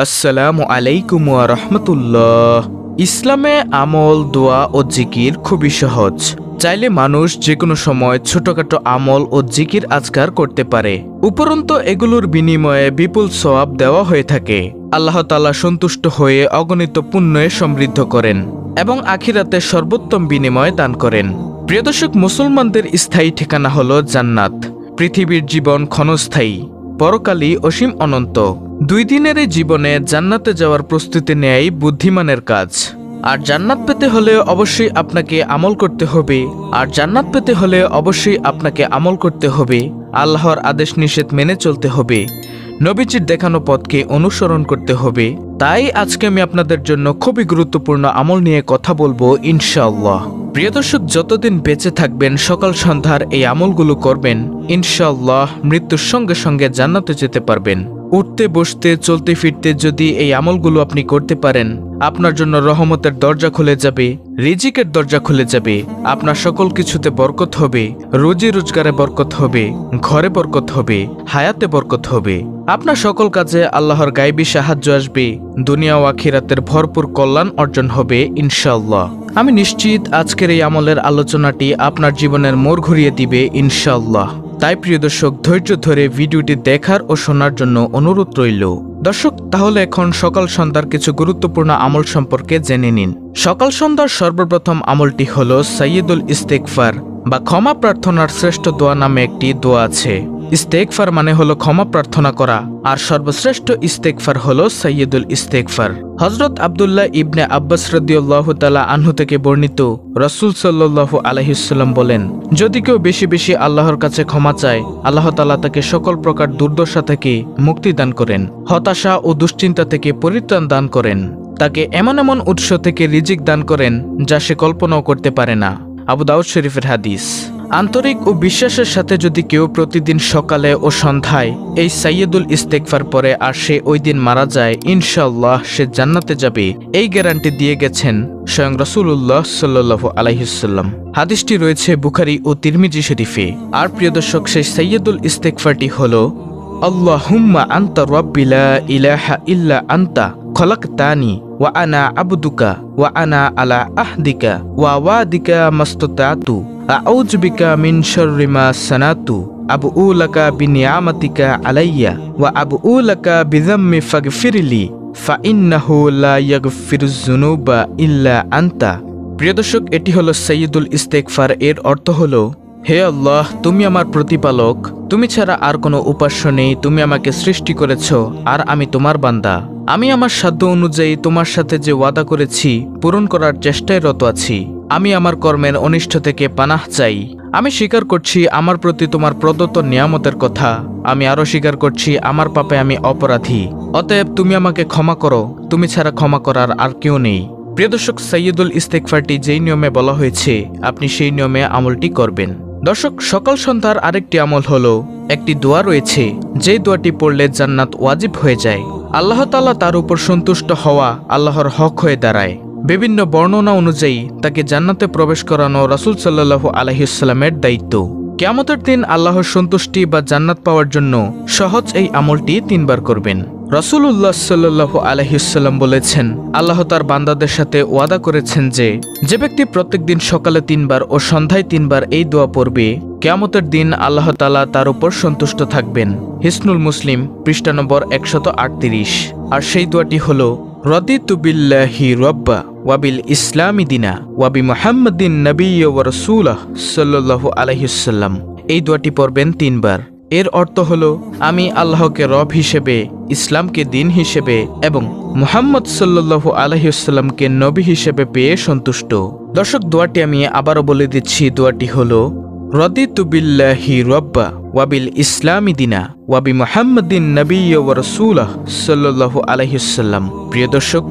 আসসালামু আলাইকুম ওয়া রাহমাতুল্লাহ। ইসলামে আমল, দোয়া ও জিকির খুবই সহজ। চাইলে মানুষ যে কোনো সময় ছোটখাটো আমল ও জিকির আজকার করতে পারে। উপরন্তু এগুলোর বিনিময়ে বিপুল সওয়াব দেওয়া হয়ে থাকে। আল্লাহ তাআলা সন্তুষ্ট হয়ে অগণিত পুণ্যে সমৃদ্ধ করেন এবং আখিরাতে সর্বোত্তম বিনিময় দান করেন। প্রিয় দর্শক, মুসলমানদের স্থায়ী ঠিকানা হলো জান্নাত। পৃথিবীর জীবন ক্ষণস্থায়ী, পরকালই অসীম অনন্ত। দুই দিনের এই জীবনে জান্নাতে যাওয়ার প্রস্তুতি নেয়াই বুদ্ধিমানের কাজ। আর জান্নাত পেতে হলে অবশ্যই আপনাকে আমল করতে হবে আল্লাহর আদেশ নিষেধ মেনে চলতে হবে, নবীজির দেখানো পথকে অনুসরণ করতে হবে। তাই আজকে আমি আপনাদের জন্য খুবই গুরুত্বপূর্ণ আমল নিয়ে কথা বলবো ইনশাআল্লাহ। প্রিয় দর্শক, যতদিন বেঁচে থাকবেন সকাল সন্ধ্যার এই আমলগুলো করবেন, ইনশাআল্লাহ মৃত্যুর সঙ্গে সঙ্গে জান্নাতে যেতে পারবেন। উঠতে বসতে চলতে ফিরতে যদি এই আমলগুলো আপনি করতে পারেন, আপনার জন্য রহমতের দরজা খুলে যাবে, রিজিকের দরজা খুলে যাবে। আপনার সকল কিছুতে বরকত হবে, রুজি রোজগারে বরকত হবে, ঘরে বরকত হবে, হায়াতে বরকত হবে। আপনার সকল কাজে আল্লাহর গায়বী সাহায্য আসবে, দুনিয়া ও আখিরাতের ভরপুর কল্যাণ অর্জন হবে ইনশাআল্লাহ। আমি নিশ্চিত আজকের এই আমলের আলোচনাটি আপনার জীবনের মোড় ঘুরিয়ে দিবে ইনশাআল্লাহ। তাই প্রিয় দর্শক, ধৈর্য ধরে ভিডিওটি দেখার ও শোনার জন্য অনুরোধ রইল। দর্শক, তাহলে এখন সকাল সন্ধ্যার কিছু গুরুত্বপূর্ণ আমল সম্পর্কে জেনে নিন। সকাল সন্ধ্যার সর্বপ্রথম আমলটি হল সাইয়্যিদুল ইস্তেগফার বা ক্ষমা প্রার্থনার শ্রেষ্ঠ দোয়া নামে একটি দোয়া আছে। ইস্তেগফার মানে হলো ক্ষমা প্রার্থনা করা, আর সর্বশ্রেষ্ঠ ইস্তেগফার হলো সাইয়্যিদুল ইস্তেগফার। হযরত আব্দুল্লাহ ইবনে আব্বাস রাদিয়াল্লাহু তাআলা আনহু থেকে বর্ণিত, রাসূল সাল্লাল্লাহু আলাইহি ওয়াসাল্লাম বলেন, যদি কেউ বেশি বেশি আল্লাহর কাছে ক্ষমা চায়, আল্লাহ তাআলা তাকে সকল প্রকার দুর্দশা থেকে মুক্তি দান করেন, হতাশা ও দুশ্চিন্তা থেকে পরিত্রাণ দান করেন, তাকে এমন এমন উৎস থেকে রিজিক দান করেন যা সে কল্পনাও করতে পারে না। আবু দাউদ শরীফের হাদিস। আন্তরিক ও বিশ্বাসের সাথে যদি কেউ প্রতিদিন সকালে ও সন্ধ্যায় এই সাইয়্যিদুল ইস্তেগফার পরে আর সে ওই দিন মারা যায়, ইনশাআল্লাহ সে জান্নাতে যাবে, এই গ্যারান্টি দিয়ে গেছেন স্বয়ং রাসূলুল্লাহ সাল্লাল্লাহু আলাইহি ওয়াসাল্লাম। হাদিসটি রয়েছে বুখারী ও তিরমিজি শরীফে। আর প্রিয় দর্শক, সেই সাইয়্যিদুল ইস্তেগফারটি হলো, আল্লাহুম্মা আনতা রাব্বি লা ইলাহা ইল্লা আনতা খলাকতানি ওয়া আনা আবদুকা ওয়া আনা আলা আহদিকা ওয়া ওয়াদিকা মাস্তাতাতু আউযু বিকা মিন শাররি মা সানাতু আবউ লাকা বিনিআমাতিকা আলাইয়া ওয়া আবউ লাকা বিযাম্মি ফাগফিরলি ফাইন্নাহু লা ইয়াগফিরুয যুনুবা ইল্লা আনতা। প্রিয় দর্শক, এটি হলো সাইয়্যিদুল ইস্তেগফার। এর অর্থ হলো, হে আল্লাহ, তুমি আমার প্রতিপালক, তুমি ছাড়া আর কোনো উপাস্য নেই, তুমি আমাকে সৃষ্টি করেছ আর আমি তোমার বান্দা। আমি আমার সাধ্য অনুযায়ী তোমার সাথে যে ওয়াদা করেছি পূরণ করার চেষ্টায় রত আছি। আমি আমার কর্মের অনিষ্ট থেকে পানাহ চাই। আমি স্বীকার করছি আমার প্রতি তোমার প্রদত্ত নিয়ামতের কথা। আমি আরো স্বীকার করছি আমার পাপে আমি অপরাধী। অতএব তুমি আমাকে ক্ষমা করো, তুমি ছাড়া ক্ষমা করার আর কেউ নেই। প্রিয় দর্শক, সাইয়্যিদুল ইস্তেগফারটি যেই নিয়মে বলা হয়েছে আপনি সেই নিয়মে আমলটি করবেন। দর্শক, সকাল সন্ধ্যার আরেকটি আমল হলো, একটি দোয়া রয়েছে যেই দোয়াটি পড়লে জান্নাত ওয়াজিব হয়ে যায়। আল্লাহ তাআলা তার উপর সন্তুষ্ট হওয়া আল্লাহর হক হয়ে দাঁড়ায়। বিভিন্ন বর্ণনা অনুযায়ী তাকে জান্নাতে প্রবেশ করানো রাসূল সাল্লাল্লাহু আলাইহি ওয়াসাল্লামের দায়িত্ব। কিয়ামতের দিন আল্লাহর সন্তুষ্টি বা জান্নাত পাওয়ার জন্য সহজ এই আমলটি 3 বার করবেন। রাসূলুল্লাহ সাল্লাল্লাহু আলাইহি ওয়াসাল্লাম বলেছেন, আল্লাহ তার বান্দাদের সাথে ওয়াদা করেছেন যে ব্যক্তি প্রত্যেকদিন সকালে 3 বার ও সন্ধ্যায় 3 বার এই দোয়া পড়বে, কিয়ামতের দিন আল্লাহ তাআলা তার উপর সন্তুষ্ট থাকবেন। হিসনুল মুসলিম, পৃষ্ঠা নম্বর 138। আর সেই দোয়াটি হলো, রাদিতু বিল্লাহি রাব্বা ওয়া বিল ইসলামি দিনা ওয়া বি মুহাম্মাদিন নাবিয়্যা ওয়া রাসূলাহ সাল্লাল্লাহু আলাইহি ওয়াসাল্লাম। এই দোয়াটি পড়বেন 3 বার। এর অর্থ হলো, আমি আল্লাহকে রব হিসেবে, ইসলামকে দিন হিসেবে এবং মুহাম্মদ সাল্লাল্লাহু আলাইহি ওয়াসাল্লামকে নবী হিসেবে পেয়ে সন্তুষ্ট। দর্শক, দোয়াটি আমি আবারও বলে দিচ্ছি। দোয়াটি হলো, রাদিতু বিল্লাহি রাব্বা ওয়া বিল ইসলামি দিনা ওয়া বি মুহাম্মাদিন নাবিয়্যা ওয়া রাসূলাহ সাল্লাল্লাহু আলাইহি ওয়াসাল্লাম। প্রিয় দর্শক,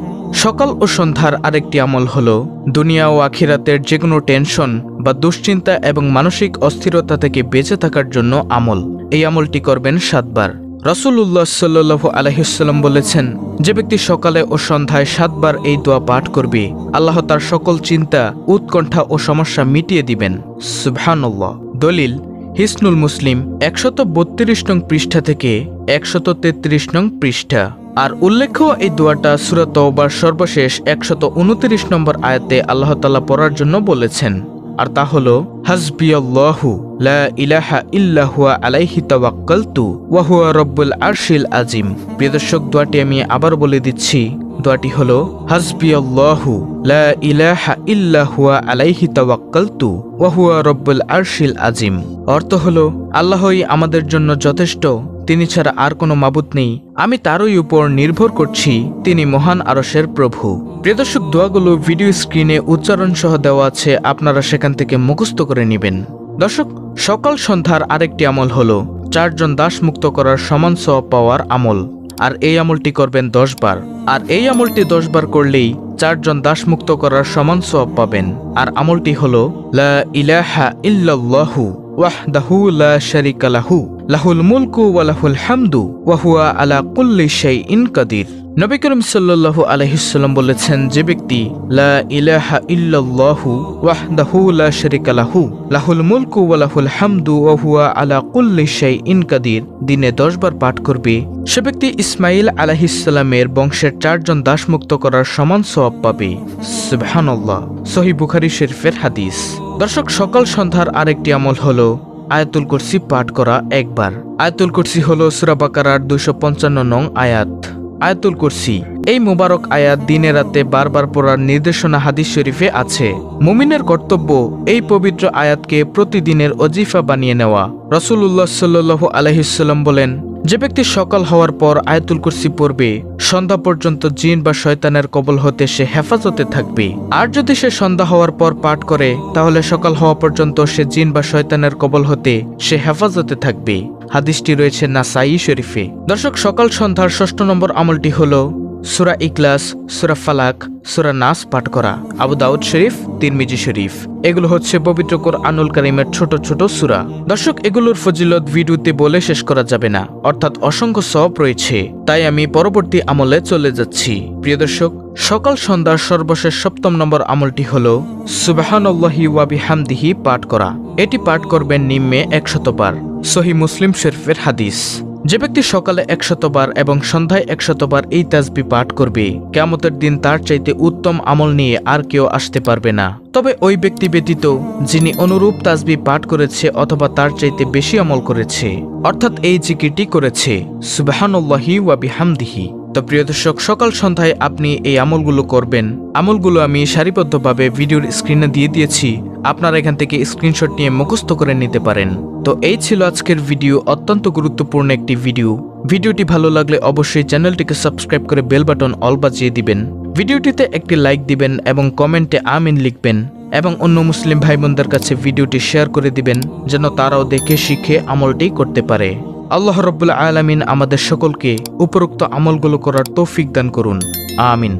সকাল ও সন্ধ্যার আরেকটি আমল হলো, দুনিয়া ও আখিরাতের যে কোনো টেনশন বা দুশ্চিন্তা এবং মানসিক অস্থিরতা থেকে বেঁচে থাকার জন্য আমল। এই আমলটি করবেন 7 বার। রাসূলুল্লাহ সাল্লাল্লাহু আলাইহি ওয়াসাল্লাম বলেছেন, যে ব্যক্তি সকালে ও সন্ধ্যায় 7 বার এই দোয়া পাঠ করবে, আল্লাহ তার সকল চিন্তা, উৎকণ্ঠা ও সমস্যা মিটিয়ে দিবেন। সুবহানাল্লাহ। দলিল, হিসনুল মুসলিম 132 নং পৃষ্ঠা থেকে 133 নং পৃষ্ঠা। আর উল্লেখ্য এই দোয়াটা সূরা তাওবার সর্বশেষ 129 নম্বর আয়াতে আল্লাহ তাআলা পড়ার জন্য বলেছেন, আর তা হলো হাসবিয়াল্লাহু লা ইলাহা ইল্লা হুয়া আলাইহি তাওয়াক্কালতু ওয়া হুয়া রাব্বুল আরশিল আজিম। প্রিয় দর্শক, দোয়াটি আমি আবার বলে দিচ্ছি। দোয়াটি হলো হাসবিয়াল্লাহু লা ইলাহা ইল্লা হুয়া আলাইহি তাওয়াক্কালতু ওয়া হুয়া রাব্বুল আরশিল আজিম। অর্থ হলো আল্লাহই আমাদের জন্য যথেষ্ট, তিনি ছাড়া আর কোনো মাবুদ নেই, আমি তারই উপর নির্ভর করছি, তিনি মহান আরশের প্রভু। প্রিয় দর্শক, দোয়াগুলো ভিডিও স্ক্রিনে উচ্চারণ সহ দেওয়া আছে, আপনারা সেখান থেকে মুখস্থ করে নেবেন। দর্শক, সকাল সন্ধ্যার আরেকটি আমল হলো 4 জন দাস মুক্ত করার সমান সওয়াব পাওয়ার আমল। আর এই আমলটি করবেন 10 বার। আর এই আমলটি 10 বার করলেই 4 জন দাস মুক্ত করার সমান সওয়াব পাবেন। আর আমলটি হলো লা ইলাহা ইল্লাল্লাহু ওয়াহদাহু লা শারীকা লাহু লাহুল মুলকু ওয়া লাহুল হামদু ওয়া হুয়া আলা কুল্লি শাইইন কাদির। নবী করিম সাল্লাল্লাহু আলাইহি সাল্লাম বলেছেন, যে ব্যক্তি লা ইলাহা ইল্লাল্লাহু ওয়াহদাহু লা শারীকা লাহু লাহুল মুলকু ওয়া লাহুল হামদু ওয়া হুয়া আলা কুল্লি শাইইন কাদির দিনে 10 বার পাঠ করবে, সে ব্যক্তি ইসমাঈল আলাইহিস সালামের বংশের 4 জন দাস মুক্ত করার সমান সওয়াব পাবে। সুবহানাল্লাহ। সহিহ বুখারী শরীফের হাদিস। দর্শক, সকাল সন্ধ্যার আরেকটি আমল হলো আয়াতুল কুরসি পাঠ করা একবার। আয়াতুল কুরসি হলো সূরা বাকারার 255 নং আয়াত। আয়াতুল কুরসি এই মুবারক আয়াত দিনে রাতে বারবার পড়ার নির্দেশনা হাদিস শরীফে আছে। মুমিনের কর্তব্য এই পবিত্র আয়াতকে প্রতিদিনের ওজিফা বানিয়ে নেওয়া। রাসূলুল্লাহ সাল্লাল্লাহু আলাইহি সাল্লাম বলেন, যে ব্যক্তি সকাল হওয়ার পর আয়াতুল কুরসি পড়বে, সন্ধ্যা পর্যন্ত জিন বা শয়তানের কবল হতে সে হেফাজতে থাকবে। আর যদি সে সন্ধ্যা হওয়ার পর পাঠ করে, তাহলে সকাল হওয়া পর্যন্ত সে জিন বা শয়তানের কবল হতে সে হেফাজতে থাকবে। হাদিসটি রয়েছে নাসাঈ শরীফে। দর্শক, সকাল সন্ধ্যার 6 নম্বর আমলটি হলো সূরা ইখলাস, সূরা ফালাক, সূরা নাস পাঠ করা। আবু দাউদ শরীফ, তিরমিজি শরীফ। এগুলো হচ্ছে পবিত্র কোরআনুল কারীমের ছোট ছোট সূরা। দর্শক, এগুলোর ফজিলত ভিডিওতে বলে শেষ করা যাবে না, অর্থাৎ অসংখ্য সওয়াব রয়েছে। তাই আমি পরবর্তী আমলে চলে যাচ্ছি। প্রিয় দর্শক, সকাল সন্ধ্যার সর্বশেষ 7 নম্বর আমলটি হলো সুবহানাল্লাহি ওয়া বিহামদিহি পাঠ করা। এটি পাঠ করবেন নিম্নে 100 বার। সহিহ মুসলিম শরীফের হাদিস। যে ব্যক্তি সকালে 100 বার এবং সন্ধ্যায় 100 বার এই তাসবিহ পাঠ করবে, কিয়ামতের দিন তার চাইতে উত্তম আমল নিয়ে আর কেউ আসতে পারবে না। তবে ওই ব্যক্তি ব্যতীত যিনি অনুরূপ তাসবিহ পাঠ করেছে অথবা তার চাইতে বেশি আমল করেছে, অর্থাৎ এই জিকিরটি করেছে সুবহানাল্লাহি ওয়া বিহামদিহি। তো প্রিয় দর্শক, সকাল সন্ধ্যায় আপনি এই আমলগুলো করবেন। আমলগুলো আমি সারিবদ্ধভাবে ভিডিওর স্ক্রিনে দিয়ে দিয়েছি, আপনারা এখান থেকে স্ক্রিনশট নিয়ে মুখস্থ করে নিতে পারেন। তো এই ছিল আজকের ভিডিও, অত্যন্ত গুরুত্বপূর্ণ একটি ভিডিও। ভিডিওটি ভালো লাগলে অবশ্যই চ্যানেলটিকে সাবস্ক্রাইব করে বেল বাটন অল বাজিয়ে দিবেন। ভিডিওটিতে একটি লাইক দিবেন এবং কমেন্টে আমিন লিখবেন এবং অন্য মুসলিম ভাই বোনদের কাছে ভিডিওটি শেয়ার করে দিবেন, যেন তারাও দেখে শিখে আমলটি করতে পারে। আল্লাহ রাব্বুল আলামিন আমাদের সকলকে উপরোক্ত আমলগুলো করার তৌফিক দান করুন। আমিন।